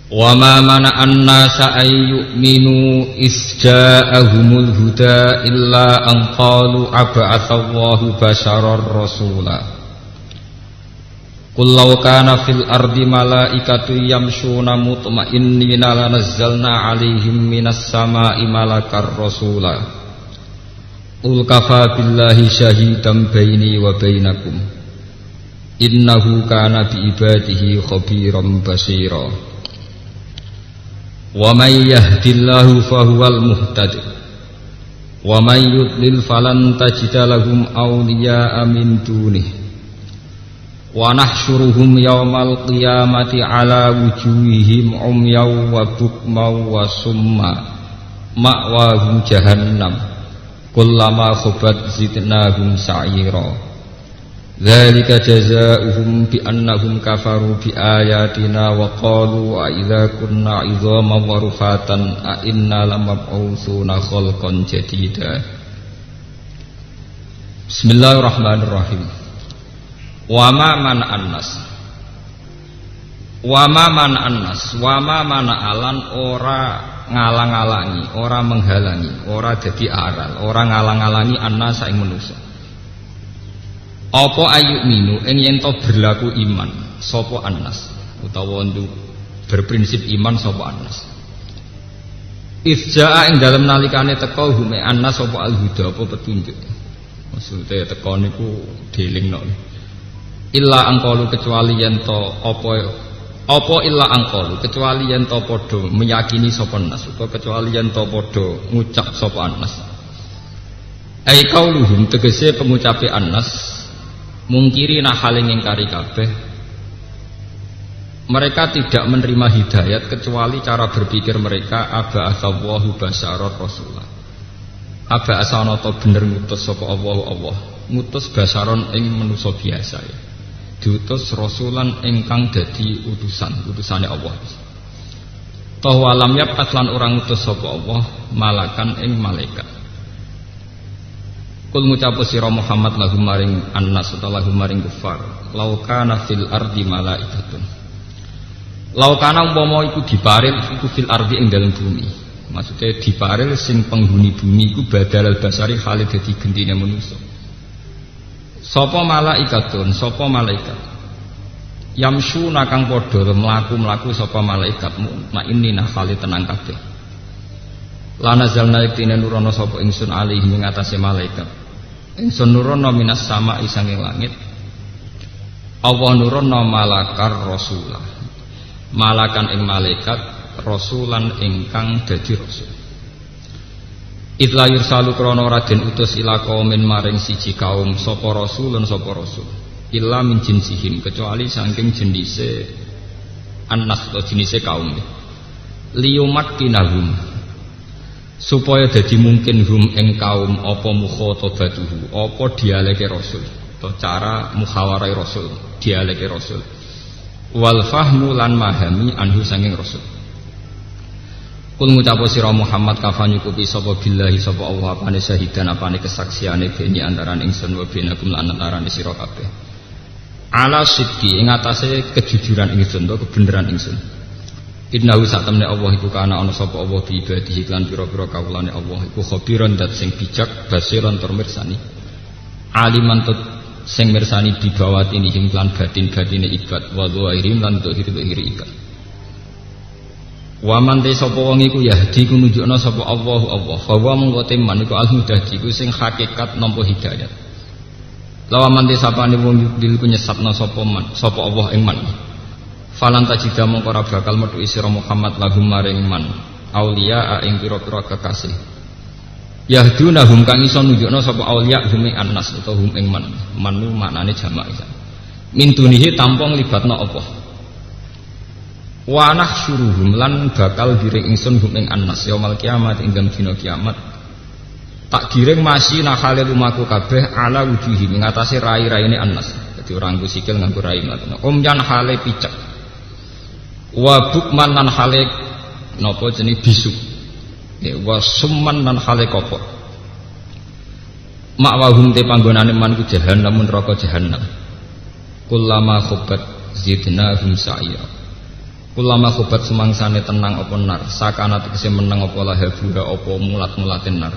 Wa ma mana'an nasa ay yu'minu is ja'ahumul huda illa an qalu ab'atsallahu basharar rasula. Qul law kana fil ardi malaikatu yamshuna mutma'innina lanazzalna 'alaihim minas sama'i malakar rasula. Qul kafa billahi syahidan baini wa bainakum. Innahu kana bi ibadihi khabiran basira. Wa may yahdillahu fahuwal muhtadi wa may yudlil falan tajida lahum awliya'a min dunihi wa nahsyuruhum yawmal qiyamati ala wujuhihim umyaw wa bukmaw wa summa ma'wahum jahannam kullama khubat zidnahum sa'ira. Dzalika jazaa'uhum bi annahum kafaru bi ayatina wa qalu a idza kunna 'idhaman wa rufatan a inna lamab'utsuna khalqan jadida. Bismillahirrahmanirrahim. Wa ma mana'an nas. Wa ma mana'an nas, wa ma mana'alan ora ngalang-alangi, ora menghalangi, ora dadi aral, ora ngalang-alangi annas ing manusa. Apa ayu minu ing yen to berlaku iman sapa annas utawa ndu berprinsip iman sapa annas. Ifjaa ing dalem nalikane teka hume annas sapa al-huda apa petunjuk. Maksude teka niku delingno. Illa angkalu kecuali yen to apa illa angkalu kecuali yen to padha meyakini sapa annas utawa kecuali yen to padha ngucap sapa annas. Ai kauluhum tegese pengucape annas mungkiri nahaling ingkari kabeh. Mereka tidak menerima hidayat kecuali cara berpikir mereka aba'atsallahu basyarar rasulah. Aba'asana ta bener ngutus sapa Allah ngutus basyaron ing manusa biasa ya. Diutus rasulan ingkang dadi utusane Allah. Toh walam yab aslan orang ngutus sapa Allah malakan ing malaikat. Kul ngucap sira Muhammad lahum maring annas utawa lahum maring kufar law kana fil ardi malaikatun. Law kana umpama iku diparil iku fil ardi ing dalem bumi. Maksudnya diparil sing penghuni bumi iku badal basari khalid dadi gendine manusa. Sapa malaikatun, sapa malaikat. Yamsu nakang padha mlaku-mlaku sapa malaikat mukmainina khalid tenang kabeh. Lana zalna iktine nurono sapa ingsun alih ing atase malaikat. Ingsun nurono minas sama isanging langit. Allah nurono malakar rasulah. Malakan ing malaikat rasulan ingkang dadi rasul. Idla yursalu krana raden utus ila kaumin maring siji kaum sapa rasulun sapa rasul. Illa min jinsihim kecuali saking jenise annas atau jenise kaum. Liyumat kinahum supaya dadi mungkin hum ing kaum apa mukhatabatuhu apa dialeke rasul atau cara muhawarai rasul dialeke rasul wal fahmu lan mahami anhu sanging rasul. Kul ngucap sira Muhammad kafan nyukupi sapa billahi sapa Allah apane syahidan apane kesaksiane beni antaran ingsun wa benakum lan antarane sira kabeh ala sidqi ing atase kejujuran ingsun to kebenaran ingsun. Innahu sak temne Allah iku kana ana sapa Allah bi ibadihi lan pira-pira kawulane Allah iku khabiran dat sing bijak basiran tur mirsani aliman tut sing mirsani dibawatini him lan batin-batine ibad wa dhairim lan dhahir-dhahir ibad. Wa man te sapa wong iku yahdi ku nunjukna sapa Allah fa wa mongko teman iku al-hudadi ku sing hakikat nampa hidayat. Lawa man te sapane wong yudil ku nyesatna sapa Allah ing man. Falan tajida mongko ora bakal metu sira Muhammad lahum maring man auliya ing pira-pira kekasih. Yahdunahum kang iso nunjukna sapa auliya hum ing annas utawa hum ing man. Manu maknane jamak isa. Min dunihi tampung libatna apa. Wa nahsyuruhum lan bakal giring ingsun hum ing annas yaumul kiamat ing dalem dina kiamat. Tak giring masih nakhale lumaku kabeh ala wujuhi ing atase rai-raine annas. Dadi ora nggo sikil nganggo rai ngoten. Umyan hale picek. Wa bukman lan hale napa jenenge bisu. Wa summan lan hale kopor. Makwahum te panggonane man ku jahannam neraka jahannam. Kullama khubat zidnahum sa'ira. Ulama khobat semangsane tenang apa nar, sakana tegese meneng apa lahabuha apa mulat-mulatin nar.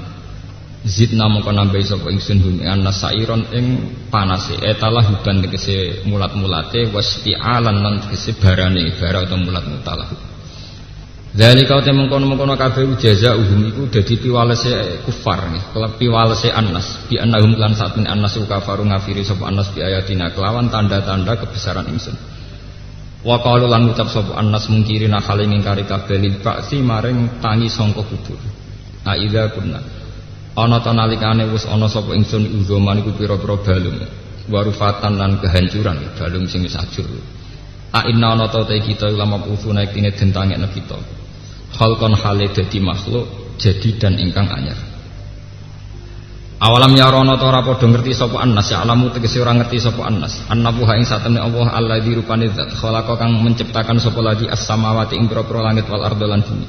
Zidna mongko nambahi sapa ingsun hum anas sairon ing panase etalah huban tegese mulat-mulate wasti'alan lan tegese barane bara atau mulat-mutalah. Dzalika ta mengkono-mengkono kabeh jazaa'uhum iku dadi piwalese kufar nggih, piwalese Anas bi annahum lan satun Anas kafaru ngafiri sapa Anas bi ayatina kelawan tanda-tanda kebesaran ingsun. Wa qalu lan ucap sapa Anas mungkirina hale ngingkari kabeh lil ba'si maring tangi sangka kubur. Aidza kunna ana ta nalikane wis ana sapa ingsun uzoman iku pira-pira balung warufatan lan kehancuran balung sing wis ajur. A inna ana ta kita ulama usuna iki dentangekno kita. Khalqan hale dadi makhluk jadi dan ingkang anyar. Awalam yarono ta ora padha ngerti sapa Anas ya alamu tegese ora ngerti sapa Anas annahu ing satemene Allah alladzi rupane zat khalaqa kang menciptakan sapa lagi as-samawati ing pira-pira langit wal ardo lan bumi.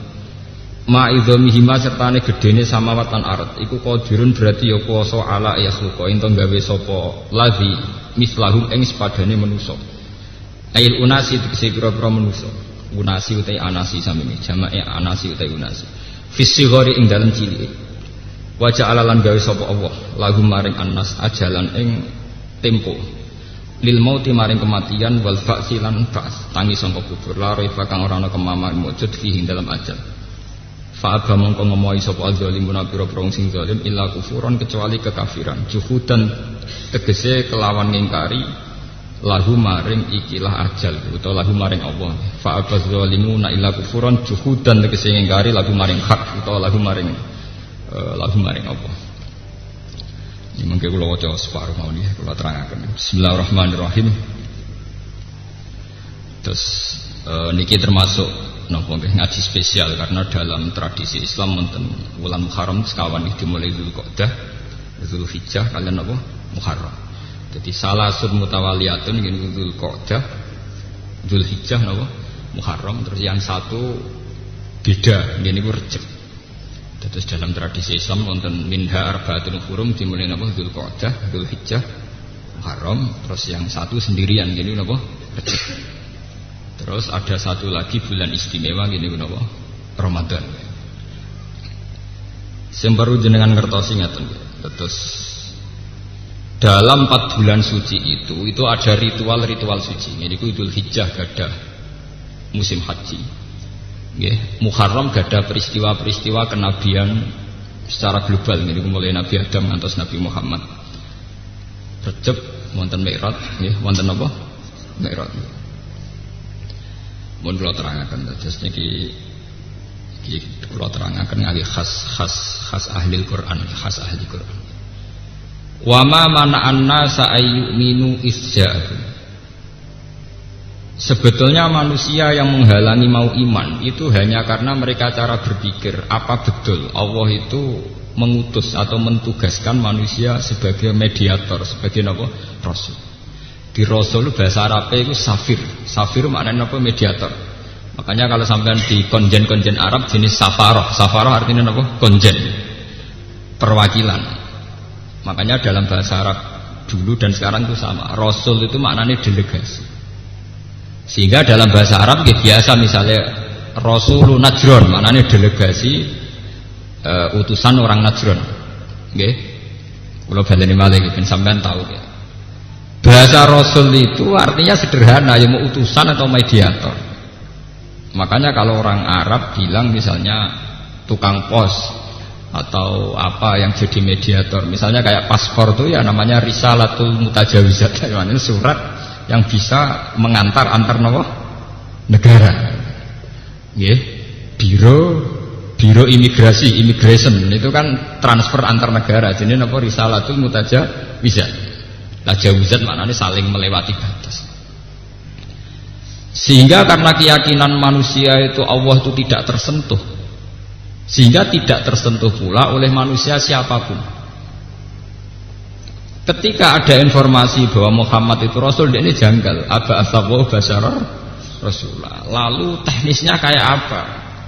Ma idzamihi ma sertane gedene samawat lan ard iku qadirun berarti ya kuwasa ala yakhluqa ento gawe sapa lagi mislahum ing sepadane manusa. Ail unasi tegese pira-pira manusa. Unasi utai anasi sami jamae anasi utai unasi fisighari ing dalem cilike wajah alalan gawe sapa Allah lagu maring anas ajalan ing tempo lil mauti maring kematian wal ba'si lan ba's tangi sangka kubur la raifa kang ora ana kemaman mujud fihi dalam ajal fa aba mongko ngomohi sapa zalimuna pira-pira sing zalim illa kufuran kecuali kekafiran juhudan tegese kelawan ngingkari lahu maring ikilah ajal utawa lahu maring Allah fa abazzalimuna illa kufuran juhudan tegese ngingkari lahu maring hak utawa lahu maring Allah. Ini mengke kula waca separuh mawon nggih kula terangaken. Bismillahirrahmanirrahim. Terus niki termasuk napa nggih ngaji spesial karena dalam tradisi Islam wonten wulan Muharram sekawan dimulai Dzulqa'dah, Dzulhijjah kaliyan napa Muharram. Jadi salah sud mutawaliyatun ingin Dzulqa'dah, Dzulhijjah napa Muharram, terus yang satu beda ngene iku Rejab. Terus dalam tradisi Islam wonten minha arba'atun hurum dimulai napa Dzulqa'dah, Dzulhijjah, Muharram, terus yang satu sendirian ngene napa Rejab. Terus ada satu lagi bulan istimewa ngene napa Ramadan. Sing baru jenengan ngertosi ngaten. Terus dalam 4 bulan suci itu ada ritual-ritual suci. Ini ku Idul Hijjah gadah musim haji. Nggih, Muharram gadah peristiwa-peristiwa kenabian secara global. Ini mulai Nabi Adam ngantos Nabi Muhammad. Rejab wonten Mi'raj, nggih, wonten apa? Mi'raj. Mun kula terangaken terus niki kula terangaken ngali khas ahli Quran, khas ahli Quran. Wa ma mana'an nasa ayyuminu isja'ahum. Sebetulnya manusia yang menghalangi mau iman itu hanya karena mereka cara berpikir apa betul Allah itu mengutus atau mentugaskan manusia sebagai mediator, sebagai apa? Rasul. Di Rasul bahasa Arabnya itu safir. Safir maknanya apa? Mediator. Makanya kalau sampean di konjen-konjen Arab jenis safaroh. Safaroh artinya apa? Konjen. Perwakilan. Makanya dalam bahasa Arab dulu dan sekarang itu sama. Rasul itu maknanya delegasi. Sehingga dalam bahasa Arab biasa misalnya Rasulun Najron maknanya delegasi utusan orang Najron. Nggih. Kula baleni malih ben sampean tahu ya. Bahasa Rasul itu artinya sederhana, ya mau utusan atau mediator. Makanya kalau orang Arab bilang misalnya tukang pos atau apa yang jadi mediator, misalnya kayak paspor tuh ya namanya risalatul mutajawizat, namanya surat yang bisa mengantar antar negara. Nggih, biro imigrasi, immigration itu kan transfer antar negara. Jadi napa risalatul mutajawizat. Tajawuzat maknanya saling melewati batas. Sehingga karena keyakinan manusia itu Allah itu tidak tersentuh, sehingga tidak tersentuh pula oleh manusia siapapun. Ketika ada informasi bahwa Muhammad itu Rasul, ini janggal. Aba asawu basyarar Rasulullah. Lalu teknisnya kayak apa?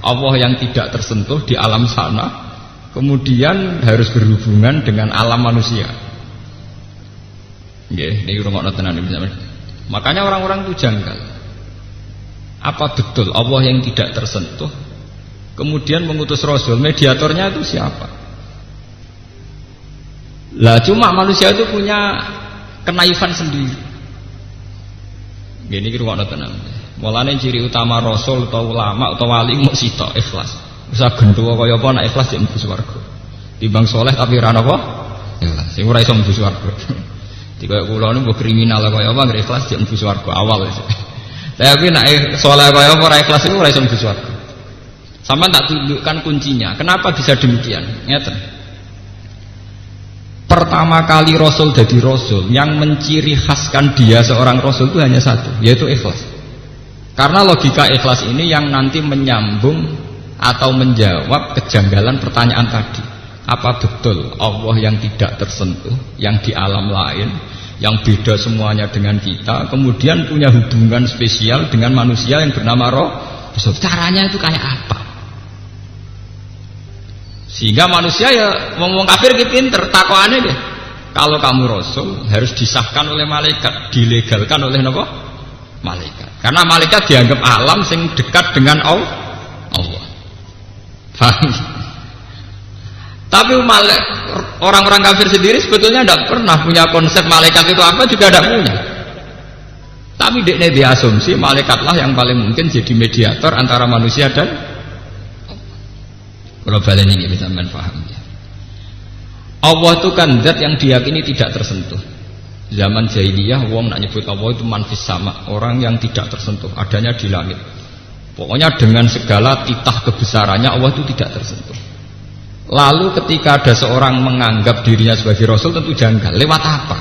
Allah yang tidak tersentuh di alam sana, kemudian harus berhubungan dengan alam manusia. Nggih, niki rungokno tenan. Makanya orang-orang itu janggal. Apa betul Allah yang tidak tersentuh kemudian mengutus Rasul? Mediatornya itu siapa? Lah cuma manusia itu punya kenaifan sendiri. Gini kira kok tenang. Mulane ciri utama Rasul atau ulama atau wali mau sitok ikhlas. Usah gendho kaya apa nek ikhlas ya mlebu swarga. Timbang soleh tapi ora napa? Ikhlas. Sing ora iso mlebu swarga. Dikaya kula niku kriminal kaya apa nggih ikhlas ya mlebu swarga awal. Tapi nek soleh kaya apa ora ikhlas iku ora iso mlebu swarga. Sama tak tunjukkan kuncinya. Kenapa bisa demikian? Ngeten. Pertama kali Rasul jadi Rasul, yang menciri khaskan dia seorang Rasul itu hanya satu, yaitu ikhlas. Karena logika ikhlas ini yang nanti menyambung atau menjawab kejanggalan pertanyaan tadi. Apa betul Allah yang tidak tersentuh, yang di alam lain, yang beda semuanya dengan kita, kemudian punya hubungan spesial dengan manusia yang bernama Rasul? Caranya itu kayak apa? Sehingga manusia ya ngomong kafir ki pinter, takoane deh. Kalau kamu Rasul harus disahkan oleh malaikat, dilegalkan oleh apa? Malaikat. Karena malaikat dianggap alam sing dekat dengan Allah. Paham? Tapi orang-orang kafir sendiri sebetulnya tidak pernah punya konsep malaikat itu apa, juga tidak punya. Tapi dekne diasumsi malaikatlah yang paling mungkin jadi mediator antara manusia dan kalau balen ini bisa paham ya. Allah itu kan zat yang diyakini tidak tersentuh. Zaman jahiliyah wong nak nyebut Allah itu manfis sama, orang yang tidak tersentuh, adanya di langit. Pokoknya dengan segala titah kebesarannya Allah itu tidak tersentuh. Lalu ketika ada seorang menganggap dirinya sebagai Rasul tentu janggal. Lewat apa?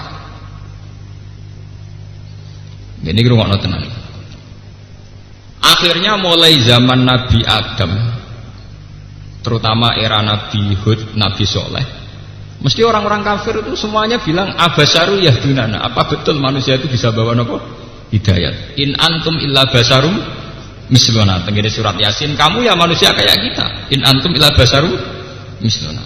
Ini ngrungokno tenan. Akhirnya mulai zaman Nabi Adam, terutama era Nabi Hud, Nabi Soleh, mesti orang-orang kafir itu semuanya bilang abasaru yahdunana. Apa betul manusia itu bisa bawa nopo? Hidayat. In antum illa basarum misluna. Tenggene surat Yasin, kamu ya manusia kayak kita. In antum illa basarum misluna.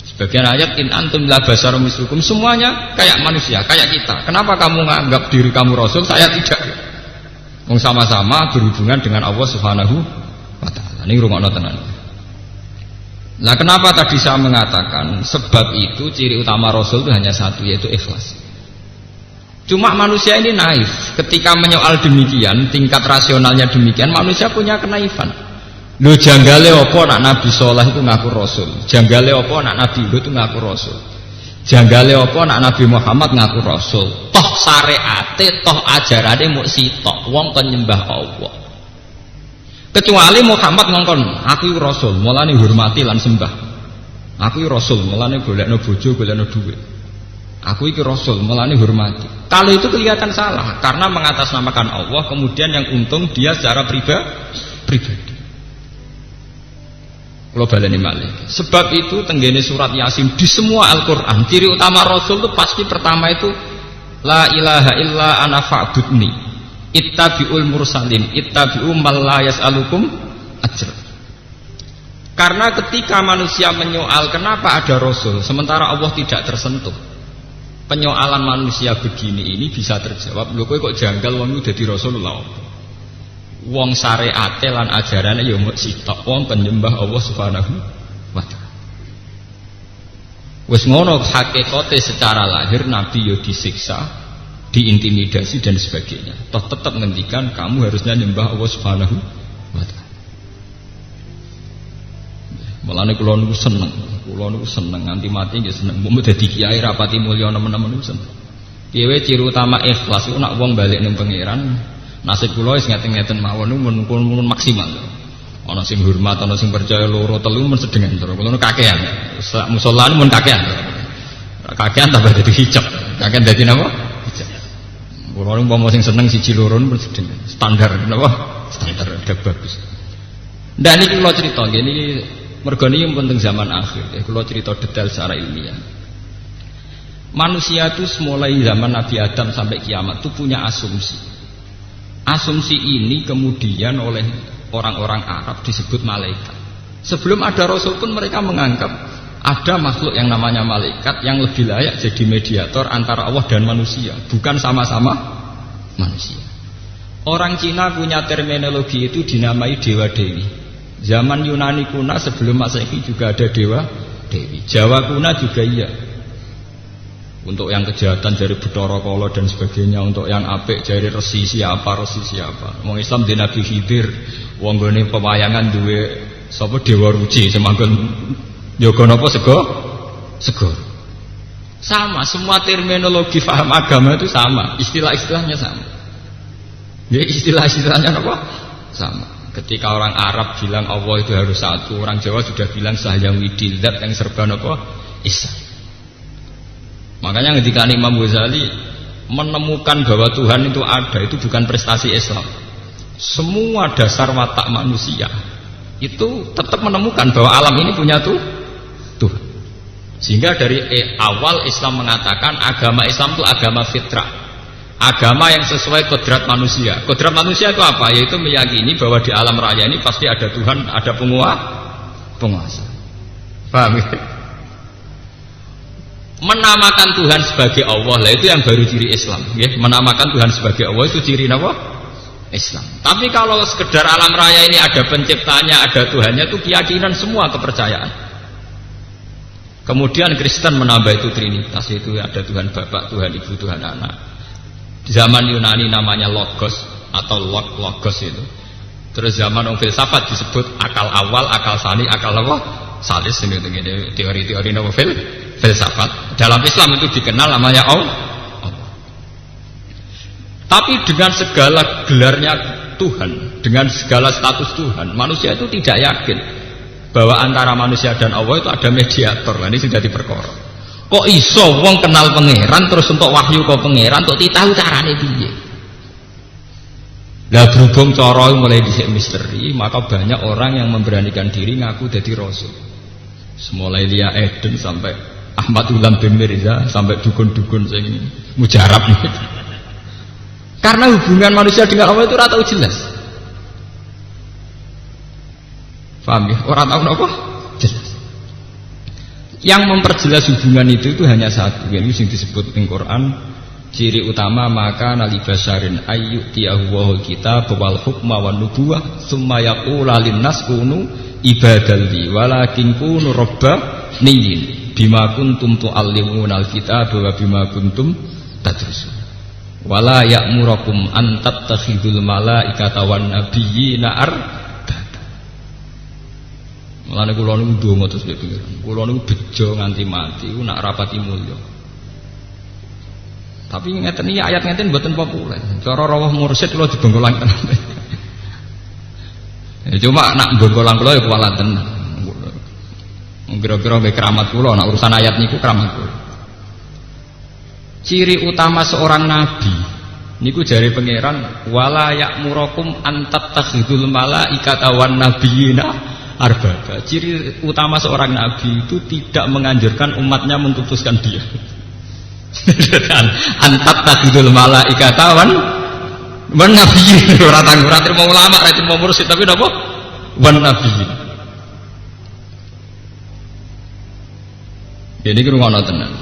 Sebagian ayat in antum illa basarum mislukum, semuanya kayak manusia, kayak kita. Kenapa kamu menganggap diri kamu Rasul, saya tidak? Wong sama-sama berhubungan dengan Allah Subhanahu wa taala. Ini rungokno tenan. Nah kenapa tadi saya mengatakan sebab itu ciri utama Rasul itu hanya satu, yaitu ikhlas. Cuma manusia ini naif. Ketika menyoal demikian, tingkat rasionalnya demikian, manusia punya kenaifan. Lho janggale apa nak Nabi Soleh itu ngaku Rasul, janggale apa nak Nabi Hud itu ngaku Rasul, janggale apa nak Nabi Muhammad ngaku Rasul. Toh syariate, toh ajarane muk sitok, wong kon nyembah Allah. Kecuali Muhammad ngongkon, aku Rasul, mulane hormati lan sembah. Aku Rasul, mulane golekno bojo, golekno duit. Aku iki Rasul, mulane hormati. Kalau itu kelihatan salah, karena mengatasnamakan Allah, kemudian yang untung dia secara pribadi. Kalau baleni malih. Sebab itu tenggene surat Yasin di semua Al-Qur'an, ciri utama Rasul itu pasti pertama itu la ilaha illa ana fa'budni. Ittabi'ul mursalin, ittabi'u man la yas'alukum ajr. Karena ketika manusia menyoal kenapa ada Rasul sementara Allah tidak tersentuh, penyoalan manusia begini ini bisa terjawab. Lho kowe kok janggal wong dadi Rasulullah? Wong syariate lan ajarane ya mung sitok, wong penyembah Allah Subhanahu wa taala. Wis ngono hakikate secara lahir Nabi ya disiksa, diintimidasi dan sebagainya. Toh tetap ngendikan kamu harusnya nyembah Allah Subhanahu wa taala. Mulane kula niku seneng, nganti mati nggih seneng. Mbok dadi kiai rapati mulya nemen-nemen niku seneng. Piye ciri utama ikhlas iku nak wong balik ning pangeran, nasib kula wis ngeten-ngeten mawon niku mun maksimal. Ana sing hormat, ana sing percaya loro telu men sedengan terus. Kula kakean. Musala mun kakean. Kakean tambah dadi hijab. Kakean dadi napa? Kula niku umpama sing seneng siji loro mun sedengan. Standar napa? Standar ada bagus. Ndak niki kula crita nggih niki mergo niki penting zaman akhir ya. Kula cerita detail secara ilmiah. Manusia itu mulai zaman Nabi Adam sampai kiamat itu punya asumsi. Asumsi ini kemudian oleh orang-orang Arab disebut malaikat. Sebelum ada Rasul pun mereka menganggap ada makhluk yang namanya malaikat yang lebih layak jadi mediator antara Allah dan manusia, bukan sama-sama manusia. Orang Cina punya terminologi itu dinamai dewa dewi. Zaman Yunani kuna sebelum Masehi juga ada dewa dewi. Jawa kuna juga iya. Untuk yang kejahatan jari Bathara Kala dan sebagainya, untuk yang apik jari resi siapa. Wong Islam di Nabi Khidir, wong gone pewayangan duwe sapa dewa ruci semanggon yoga napa sego. Sama, semua terminologi paham agama itu sama, istilah-istilahnya sama. Ya istilah-istilahnya apa? Sama. Ketika orang Arab bilang Allah itu harus satu, orang Jawa sudah bilang sahyang widil, zat yang serba apa? Isa. Makanya ketika Imam Ghazali menemukan bahwa Tuhan itu ada, itu bukan prestasi Islam. Semua dasar watak manusia itu tetap menemukan bahwa alam ini punya Tuhan. Sehingga dari awal Islam mengatakan agama Islam itu agama fitrah. Agama yang sesuai kodrat manusia. Kodrat manusia itu apa? Yaitu meyakini bahwa di alam raya ini pasti ada Tuhan, ada penguasa. Paham ya? Menamakan Tuhan sebagai Allah lah itu yang baru ciri Islam. Ya? Menamakan Tuhan sebagai Allah itu ciri apa? Islam. Tapi kalau sekedar alam raya ini ada penciptanya, ada Tuhannya, itu keyakinan semua, kepercayaan. Kemudian Kristen menambah itu Trinitas, itu ada Tuhan Bapa, Tuhan Ibu, Tuhan Anak. Zaman Yunani namanya Logos atau Logos itu. Terus zaman filsafat disebut akal awal, akal sani, akal apa? Salis ini teori-teori novel filsafat. Dalam Islam itu dikenal namanya Allah. Tapi dengan segala gelarnya Tuhan, dengan segala status Tuhan, manusia itu tidak yakin bahwa antara manusia dan Allah itu ada mediator. Nah, ini sudah diperkara. Kok iso wong kenal pangeran terus untuk wahyu kok pangeran untuk tahu carane piye? Lah berhubung cara mulai dhisik misteri, maka banyak orang yang memberanikan diri ngaku jadi rasul. Semulai Lia Eden sampai Ahmad Ulam bin Mirza sampai dukun-dukun sing mujarab. Karena hubungan manusia dengan Allah itu ora tahu jelas. Paham ya? Orang tahu apa? Jelas. Yang memperjelas hubungan itu hanya satu, yaitu yang disebut di Quran, ciri utama maka nalibasyarin ayyutiyahu wahul kitab wal hukma wan nubuwah summa yaqula linnas kunu ibadalli walakin kunu rabbaniyin bima kuntum tu'allimunal kitab wa bima kuntum tadrusun wala ya'murakum an tattakhidul malaikata wan nabiyyina Mulane kula niku ndonga terus pikir. Kula niku bejo nganti mati ku nak rapati mulya. Tapi ngeten iki ayat ngeten mboten populer. Cara rawuh mursyid kula dibengkolang tenan. Cuma nak bengkolang kula ya kuwalat tenan. Kira-kira nggih keramat kula nak urusan ayat niku keramat kula. Ciri utama seorang nabi niku jare pangeran wala ya'murakum an tattakhidul malaikata wan nabiyyina arbaba. Ciri utama seorang nabi itu tidak menganjurkan umatnya mengutuskan dia. Antat takidul malaikata wan nabiyyin. Ora terima ulama, ora terima mursyid, tapi napa? Wan nabiyyin. Jadi ngrungokno tenan.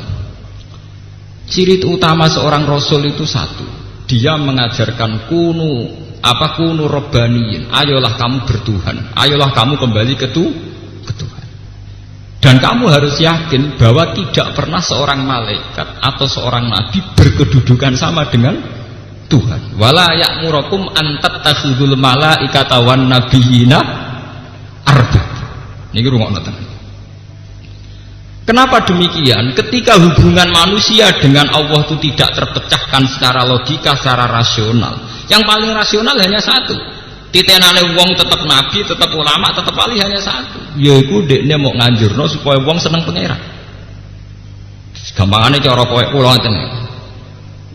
Ciri utama seorang rasul itu satu. Dia mengajarkan kunu robbaniyin, ayolah kamu bertuhan, ayolah kamu kembali ke Tuhan. Dan kamu harus yakin bahwa tidak pernah seorang malaikat atau seorang nabi berkedudukan sama dengan Tuhan. Wala ya'murakum an tattakhidul malaikata wan nabiyyina arbab. Niki rungokno tenan. Kenapa demikian? Ketika hubungan manusia dengan Allah itu tidak terpecahkan secara logika, secara rasional. Yang paling rasional hanya satu. Titenane wong tetap nabi, tetap ulama, tetap wali hanya satu. Yaiku dekne mau nganjurno supaya wong seneng pangeran. Gampangane cara kowe kula ngeten.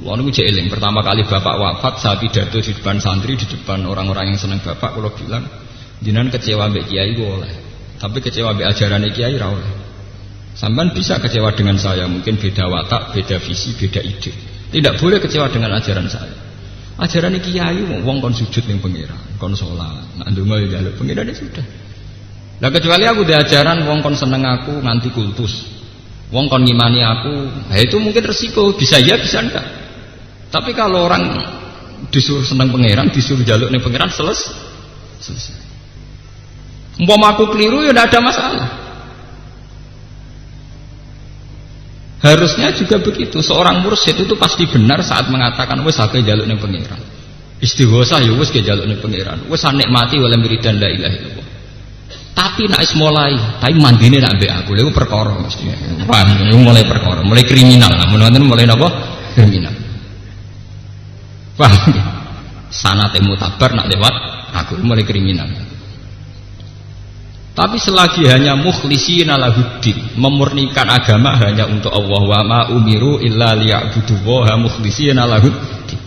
Wong niku jek eling pertama kali bapak wafat, saya pidato di depan santri, di depan orang-orang yang seneng bapak, kula bilang, jenengan kecewa mbek kiai boleh, tapi kecewa mbek ajarane kiai ra oleh. Sampean bisa kecewa dengan saya, mungkin beda watak, beda visi, beda ide. Tidak boleh kecewa dengan ajaran saya. Ajaran kiai wong kon sujud ning pangeran, kon salat, nak ndonga ya njaluk pangeran sudah. Lah kecuali aku di ajaran wong kon seneng aku nganti kultus. Wong kon ngimani aku, nah itu mungkin resiko, bisa ya bisa enggak. Tapi kalau orang disuruh seneng pangeran, disuruh jaluk ning pangeran selesai. Umpama aku keliru ya tidak ada masalah. Harusnya juga begitu. Seorang mursyid itu pasti benar saat mengatakan wes aku jaluk ning pangeran. Istighosah ya wes ke jaluk ning pangeran. Wes nikmati wala wiridan la ilaha illallah. Tapi nek mulai, tapi mandine nak mbek aku, lha perkara mesti. Paham, mulai perkara, mulai kriminal. Namun mulai napa? Kriminal. Paham? Sanate mutabar nak lewat aku mulai kriminal. Tapi selagi hanya mukhlishina lahuddin, memurnikan agama hanya untuk Allah, wa ma umiru illa liya'budullaha mukhlishina lahuddin.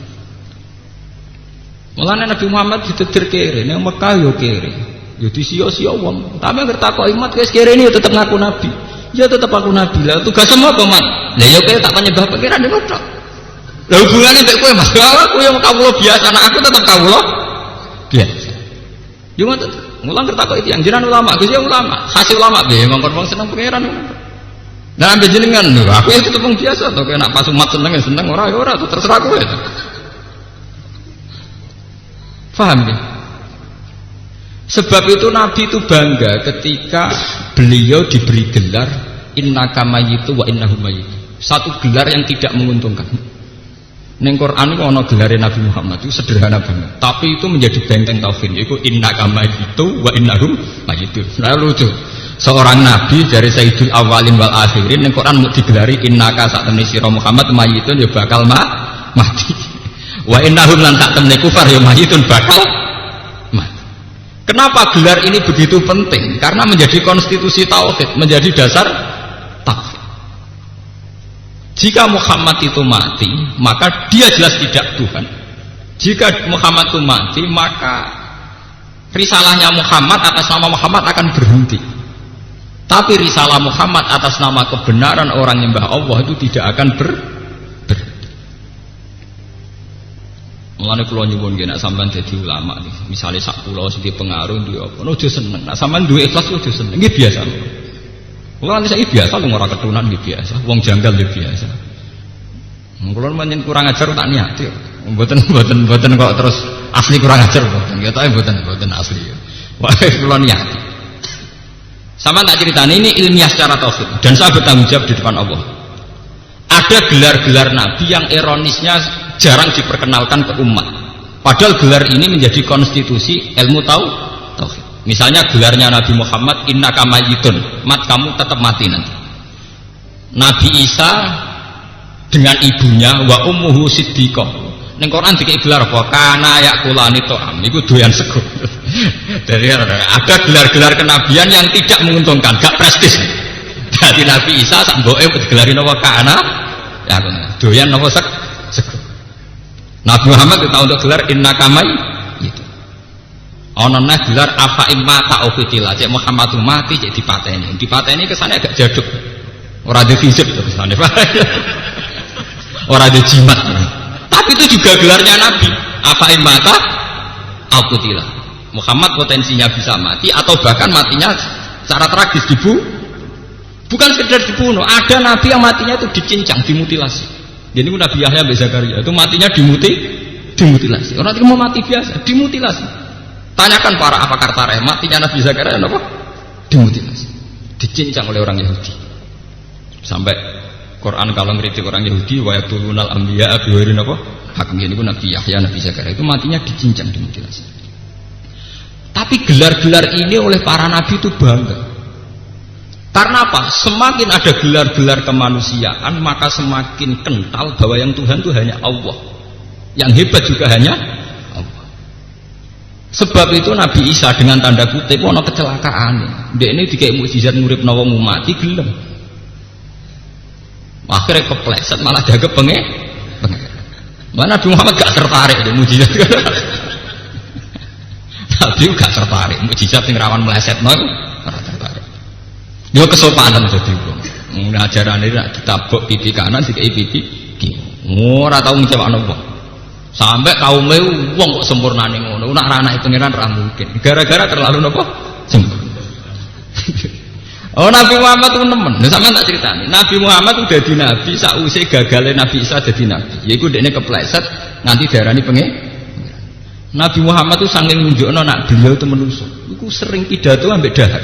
Mulane Nabi Muhammad ditetir kere, ning Mekah yo kere. Yo disia-sia wong. Tapi anggere takok imat wis kere ini yo tetep ngaku nabi. Ya tetep aku nabi. Lah tugasmu apa, Mat? Lah yo kowe tak penyembah pangeran ngono tok. Lah hubungane mek kowe Mas, aku yang kawula biasa, anak aku tetep kawula biasa. Yo ngoten. Mulang kertakok itu yang jiran ulama, Gus ya ulama, hasil ulama be, mongkon wong seneng pangeran. Nah ambil jenengan lho, aku ya tetep wong biasa to, kena pas umat seneng ya seneng, ora ya ora, terserah kowe. Paham ya? Sebab itu Nabi itu bangga ketika beliau diberi gelar innaka mayyitu wa innahum mayyitun. Satu gelar yang tidak menguntungkan. Ning Quran itu ana gelare Nabi Muhammad itu sederhana banget, tapi itu menjadi benteng tauhid, yaitu innaka mayyitu wa innahum mayyitun. Nah lucu, seorang nabi dari Sayyidul Awwalin wal Akhirin ning Quran mau digelari innaka sak temne sira Muhammad mayyitun ya bakal mati. Wa innahum lan sak temne kufar ya mayyitun bakal mati. Kenapa gelar ini begitu penting? Karena menjadi konstitusi tauhid, menjadi dasar tauhid. Jika Muhammad itu mati, maka dia jelas tidak Tuhan. Jika Muhammad itu mati, maka risalahnya Muhammad atas nama Muhammad akan berhenti. Tapi risalah Muhammad atas nama kebenaran orang nyembah Allah itu tidak akan berhenti. Mulane kula nyuwun nggih nek sampean dadi ulama nih, misale sak kula sing dipengaruh duwe apa, ojo seneng. Nek sampean duwe ikhlas ojo seneng. Nggih biasa. Kula nanti saya biasa, lu ora ketunan nggih biasa, wong janggal nggih biasa. Kula menyen kurang ajar tak niati. Mboten kok terus asli kurang ajar mboten. Ketoke mboten asli. Wah, kula niati. Sama tak ceritane ini ilmiah secara tauhid dan saya bertanggung jawab di depan Allah. Ada gelar-gelar nabi yang ironisnya jarang diperkenalkan ke umat. Padahal gelar ini menjadi konstitusi ilmu tauhid. Misalnya gelarnya Nabi Muhammad innaka mayyitun, mat kamu tetap mati nanti. Nabi Isa dengan ibunya wa ummuhu siddiqah. Ning Quran dikek gelar apa? Kana yakulani ta'am. Iku doyan sego. Dari ada gelar-gelar kenabian yang tidak menguntungkan, gak prestis. Jadi Nabi Isa sak mboke digelarin apa kana ya doyan apa sego. Nabi Muhammad kita untuk gelar innaka mayyitun. Ana neh gelar afa imma ta'ufitila, cek Muhammad mati cek dipateni. Dipateni kesane agak jaduk. Ora ada fisik to kesane. Ora ada jimat. Tapi itu juga gelarnya Nabi. Afa imma ta'ufitila. Muhammad potensinya bisa mati atau bahkan matinya secara tragis bukan sekedar dibunuh. Ada nabi yang matinya itu dicincang, dimutilasi. Jadi Nabi Yahya bin Zakaria itu matinya dimutilasi. Orang itu mau mati biasa, dimutilasi. Tanyakan para pakar tarikh, matinya Nabi Zakaria apa? Dimutilasi, dicincang oleh orang Yahudi. Sampai Quran kalau ngeritik orang Yahudi, wa yaqtulunal anbiya bi ghairi apa? Hakim ini pun Nabi Yahya, Nabi Zakaria itu matinya dicincang, dimutilasi. Tapi gelar-gelar ini oleh para nabi itu bangga. Karena apa? Semakin ada gelar-gelar kemanusiaan, maka semakin kental bahwa yang Tuhan itu hanya Allah. Yang hebat juga hanya Allah. Sebab itu Nabi Isa dengan tanda kutip ono kecelakaan. Dia ini dikei mukjizat nguripno wong mati gelem. Akhirnya kepleset malah jaga pengen. Mana Nabi Muhammad gak tertarik dengan mukjizat. Nabi gak tertarik mukjizat yang rawan meleset ora tertarik. Dia kesopanan jadi wong. Ajaran ini ditabok pipi kanan dikei pipi kiri. Ora tau ngecewakno wong. Sampai kaumnya wong kok sempurnane ngono, nak ranake pangeran ra mungkin. Gara-gara terlalu napa? Sempurna. Oh Nabi Muhammad itu nemen. Nah, sama tak ceritani. Nabi Muhammad itu jadi nabi sausé gagalnya Nabi Isa jadi nabi. Yaiku dekne kepleset nganti diarani pengen. Nabi Muhammad itu saking nunjukno nak beliau itu manusa. Iku sering pidato ambek dahar.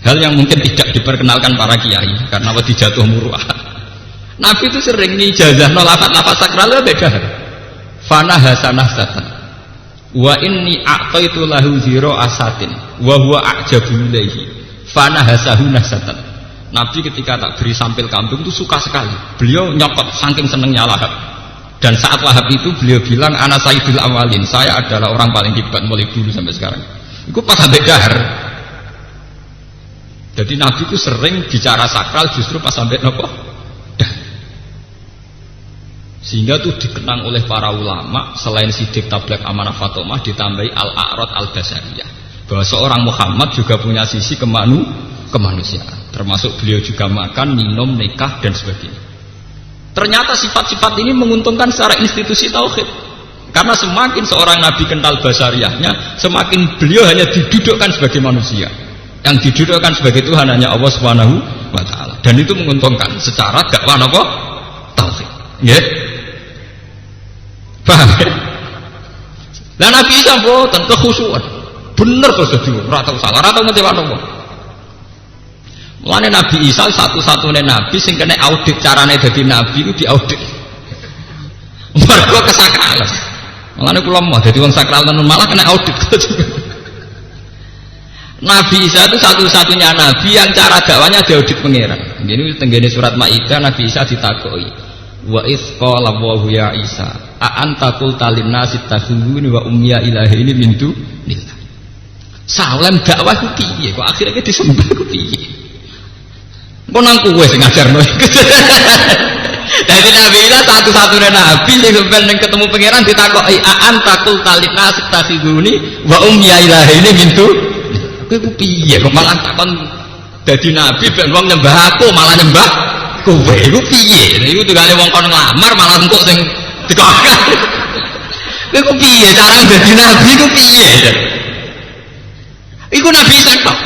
Hal yang mungkin tidak diperkenalkan para kiai karena wedi jatuh muruah. Nabi itu sering ngijazahno lafaz-lafaz sakral ambek dahar. Fana hasanah satan. Wa inni a'taitu lahu zira asatin wa huwa a'jabu ilaihi. Fana hasahu nasatan. Nabi ketika tak beri sampil kambing itu suka sekali. Beliau nyokot saking senengnya Lahab. Dan saat Lahab itu beliau bilang ana sayyidul awalin, saya adalah orang paling hebat mulai dulu sampai sekarang. Itu pas sampai dahar. Jadi Nabi itu sering bicara sakral justru pas sampai nopo dahar. Sehingga itu dikenang oleh para ulama selain Siddiq Tabligh Amanah Fatomah ditambahi al-a'rad al-basariyah bahwa seorang Muhammad juga punya sisi kemanusiaan, termasuk beliau juga makan, minum, nikah dan sebagainya. Ternyata sifat-sifat ini menguntungkan secara institusi tauhid. Karena semakin seorang nabi kental basariyahnya, semakin beliau hanya didudukkan sebagai manusia. Yang didudukkan sebagai Tuhan hanya Allah Subhanahu wa taala. Dan itu menguntungkan secara dakwah apa? Tauhid. Nggih. Paham ya? Lah Nabi Isa mboten kekhusyuan. Bener kok dadi ora tau salah, ora tau ngecewano wong. Mulane Nabi Isa satu-satunya nabi sing kena audit carane dadi nabi itu diaudit. Mergo kesakralan. Mulane kula mau dadi wong sakral tenan malah kena audit. Nabi Isa itu satu-satunya nabi yang cara dakwanya diaudit pangeran. Ini tenggene surat Maidah Nabi Isa ditakoki. Wa iz qala Allahu ya Isa, a anta qulta lin-nasi takhuduni wa ummiya ilahi ini min dunillah. Salam dakwah ku piye? Kok akhirnya disembah ku piye? Kok nang kowe sing ngajarno iku. Dadi Nabi Isa satu-satunya nabi sing sampeyan ketemu pangeran ditakoki a anta qulta lin-nasi takhuduni wa ummiya ilahi ini min dunillah. Kowe ku piye kok malah takon dadi nabi ben wong nyembah aku malah nyembah kowe iku piye? Iku tugale wong kon nglamar malah engko sing dikokak. Kowe ku piye cara dadi nabi ku piye? Iku Nabi Isa tok.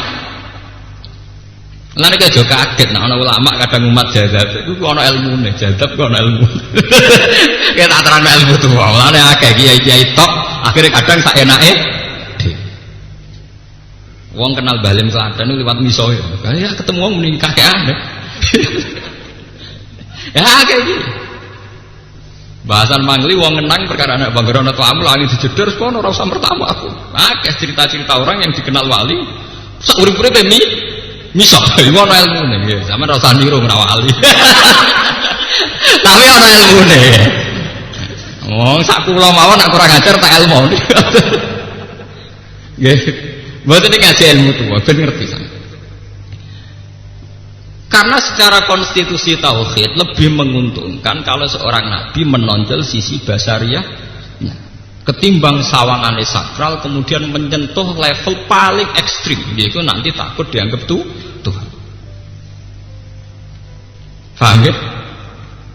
Lan iki aja kaget nek ana ulama kadang umat jazab iku ana ilmune, jazab kok ana ilmu. Kayak tak terang ilmu tuh. Mulane akeh kiai-kiai tok akhirnya kadang sak enake dhewe. Wong kenal Balim Klaten liwat miso ya. Ya ketemu wong muni kakean. Ya kayak gini. Bahasan mangli wong ngenang perkara anak banggerono tamu lagi dijedor kono ora usah pertama aku. Akeh cerita-cerita orang yang dikenal wali sak urip-uripe miso ngono ilmune nggih. Sampeyan ora usah niru ngrawali. Tapi ana ilmune. Wong sak kula mawon nek kurang ajar tak ilmu. Nggih. Mboten iki ngaji ilmu tuwa ben ngerti sampeyan. Karena secara konstitusi tauhid lebih menguntungkan kalau seorang nabi menonjol sisi basariyahnya ketimbang sawangan sakral kemudian menyentuh level paling ekstrim, yaitu nanti takut dianggap Tuhan. Paham ya?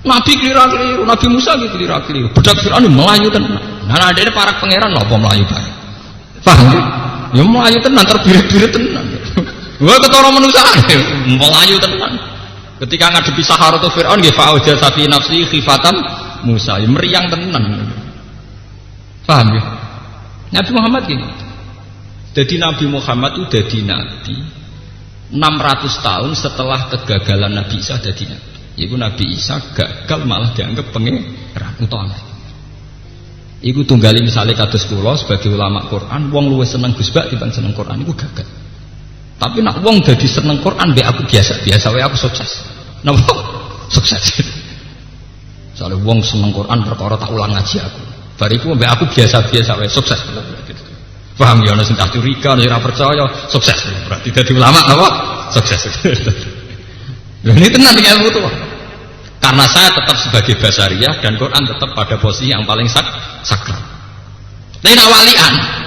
Nabi keliru-keliru, Nabi Musa keliru-keliru, budak Fir'aun melayu tenan. Nah ada para pangeran apa melayu bareng. Paham ya? Ya melayu tenan terbirit-birit tenan. Wah ketara manusia melayu tenan. Ketika ngadepi Saharatu Fir'aun nggih fa'auja safi nafsi khifatan Musa, ya meriang tenan. Paham ya? Nabi Muhammad gini. Jadi Nabi Muhammad itu jadi nabi 600 tahun setelah kegagalan Nabi Isa jadi nabi. Iku Nabi Isa gagal malah dianggap pangeran utama. Iku tunggali misalnya kados kula sebagai ulama Quran, wong luwih seneng Gus Bak dibanding seneng Quran iku gagal. Tapi nak wong jadi seneng Quran be aku biasa wae aku sukses. Napa? Sukses. Soale wong seneng Quran perkara tak ulang ngaji aku. Bariku be aku biasa wae sukses. Paham ya ana sing tak curiga, ora percaya, sukses. Berarti dadi ulama apa? Sukses. Lha ini tenan iki ilmu tuh. Karena saya tetap sebagai basariyah dan Quran tetap pada posisi yang paling sakral. Nek walian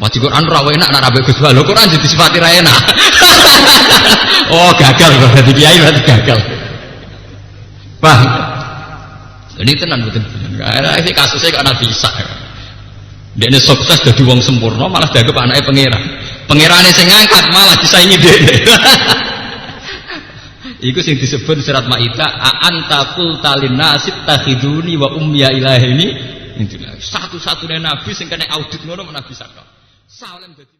Maji Quran ora enak nek rabe Gus Bak. Lho Quran jadi sifati ra enak. Oh, gagal kok dadi kiai berarti gagal. Paham? Ini tenan mboten. Karena iki kasusnya kok Nabi Isa. Dekne sukses dadi wong sempurna malah dianggap anake pangeran. Pangerane sing ngangkat malah disaingi dhewe. Iku sing disebut surat Maidah, a'anta qulta linnasit takhiduni wa ummiya ilahi ini. Satu-satunya nabi sing kena audit ngono Nabi Saka. Salem dadi